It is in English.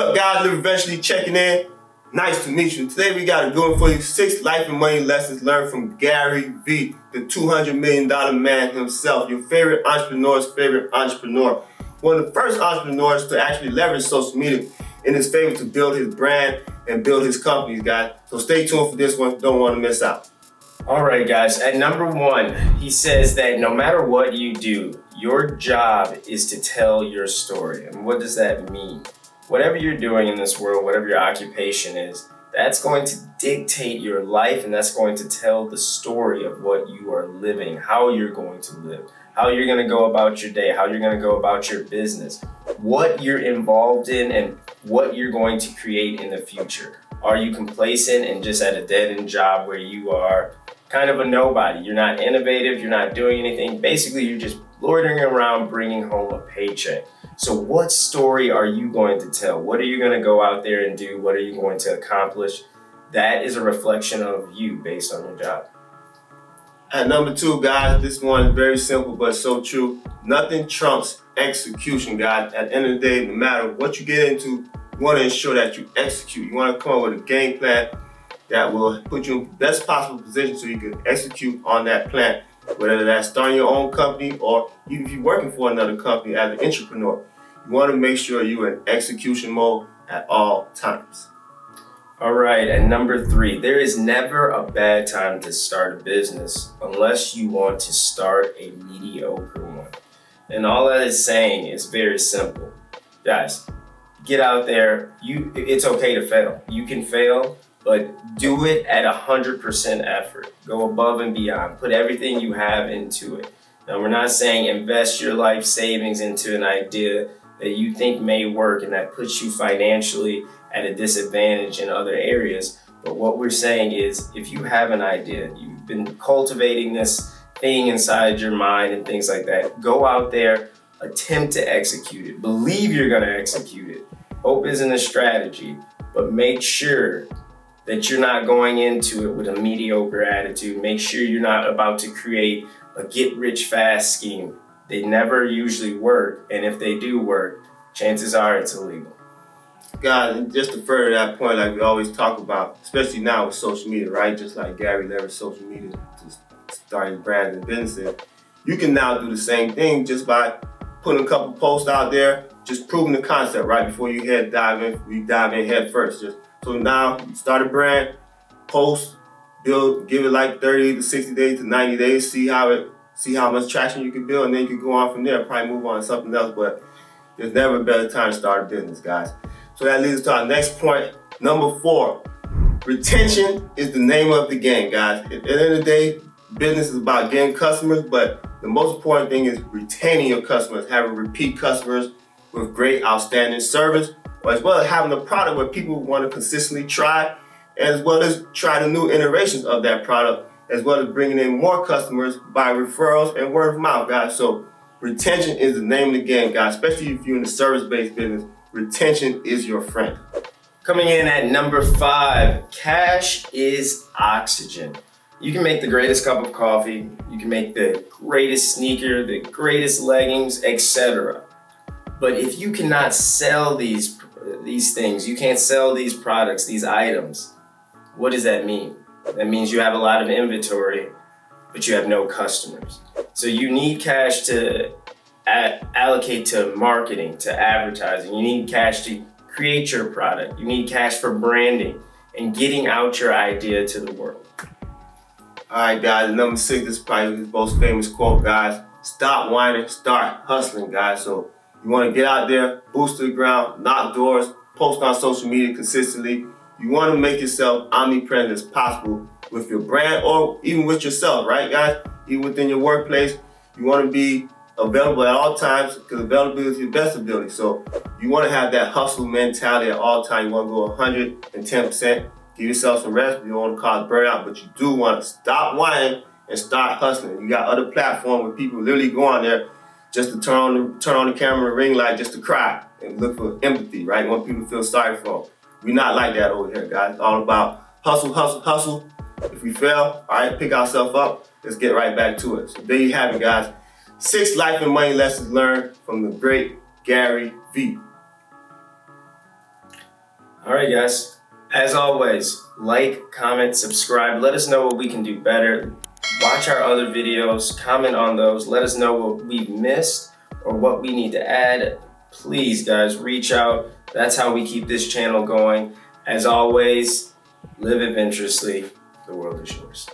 up, guys? Live eventually checking in. Nice to meet you. Today we got a good one for you. 6 life and money lessons learned from Gary V, the $200 million man himself, your favorite entrepreneur's favorite entrepreneur. One of the first entrepreneurs to actually leverage social media in his favor to build his brand and build his companies, guys. So stay tuned for this one. Don't want to miss out. All right, guys. At number 1, he says that no matter what you do, your job is to tell your story. And what does that mean? Whatever you're doing in this world, whatever your occupation is, that's going to dictate your life, and that's going to tell the story of what you are living, how you're going to live, how you're going to go about your day, how you're going to go about your business, what you're involved in, and what you're going to create in the future. Are you complacent and just at a dead-end job where you are kind of a nobody? You're not innovative, you're not doing anything. Basically, you're just loitering around bringing home a paycheck. So what story are you going to tell? What are you going to go out there and do? What are you going to accomplish? That is a reflection of you based on your job. At number 2, guys, this one is very simple but so true. Nothing trumps execution, guys. At the end of the day, no matter what you get into, you want to ensure that you execute. You want to come up with a game plan that will put you in the best possible position so you can execute on that plan. Whether that's starting your own company or even if you're working for another company as an entrepreneur, you want to make sure you're in execution mode at all times. All right, at number 3, there is never a bad time to start a business unless you want to start a mediocre one. And all that is saying is very simple. Guys, get out there. It's okay to fail. You can fail, but do it at 100% effort. Go above and beyond. Put everything you have into it. Now, we're not saying invest your life savings into an idea that you think may work and that puts you financially at a disadvantage in other areas. But what we're saying is, if you have an idea, you've been cultivating this thing inside your mind and things like that, go out there, attempt to execute it. Believe you're going to execute it. Hope isn't a strategy, but make sure that you're not going into it with a mediocre attitude. Make sure you're not about to create a get-rich-fast scheme. They never usually work, and if they do work, chances are it's illegal. Guys, and just to further that point, like we always talk about, especially now with social media, right? Just like Gary leveraged social media to start his brands and businesses, you can now do the same thing just by putting a couple posts out there, just proving the concept right before you dive in head first. So now you start a brand, post, build, give it like 30 to 60 days to 90 days, see how much traction you can build, and then you can go on from there, probably move on to something else. But there's never a better time to start a business, guys. So that leads us to our next point, number 4. Retention is the name of the game, guys. At the end of the day, business is about getting customers, but the most important thing is retaining your customers, having repeat customers with great, outstanding service, as well as having a product where people want to consistently try, as well as try the new iterations of that product, as well as bringing in more customers by referrals and word of mouth, guys. So retention is the name of the game, guys, especially if you're in the service-based business. Retention is your friend. Coming in at number 5, cash is oxygen. You can make the greatest cup of coffee, you can make the greatest sneaker, the greatest leggings, etc. But if you cannot sell these things, you can't sell these products, these items, what does that mean? That means you have a lot of inventory, but you have no customers. So you need cash to allocate to marketing, to advertising. You need cash to create your product. You need cash for branding and getting out your idea to the world. All right, guys, number 6, this is probably his most famous quote, guys. Stop whining, start hustling, guys. So you want to get out there, boost to the ground, knock doors, post on social media consistently. You want to make yourself omnipresent as possible with your brand or even with yourself, right, guys? Even within your workplace, you want to be available at all times because availability is your best ability. So you want to have that hustle mentality at all times. You want to go 110%. Give yourself some rest. You don't want to cause burnout, but you do want to stop whining and start hustling. You got other platforms where people literally go on there just to turn on the camera and ring light just to cry and look for empathy, right? You want people to feel sorry for them. We're not like that over here, guys. It's all about hustle, hustle, hustle. If we fail, all right, pick ourselves up. Let's get right back to it. So there you have it, guys. 6 life and money lessons learned from the great Gary V. All right, guys. As always, like, comment, subscribe. Let us know what we can do better. Watch our other videos, comment on those. Let us know what we've missed or what we need to add. Please, guys, reach out. That's how we keep this channel going. As always, live adventurously. The world is yours.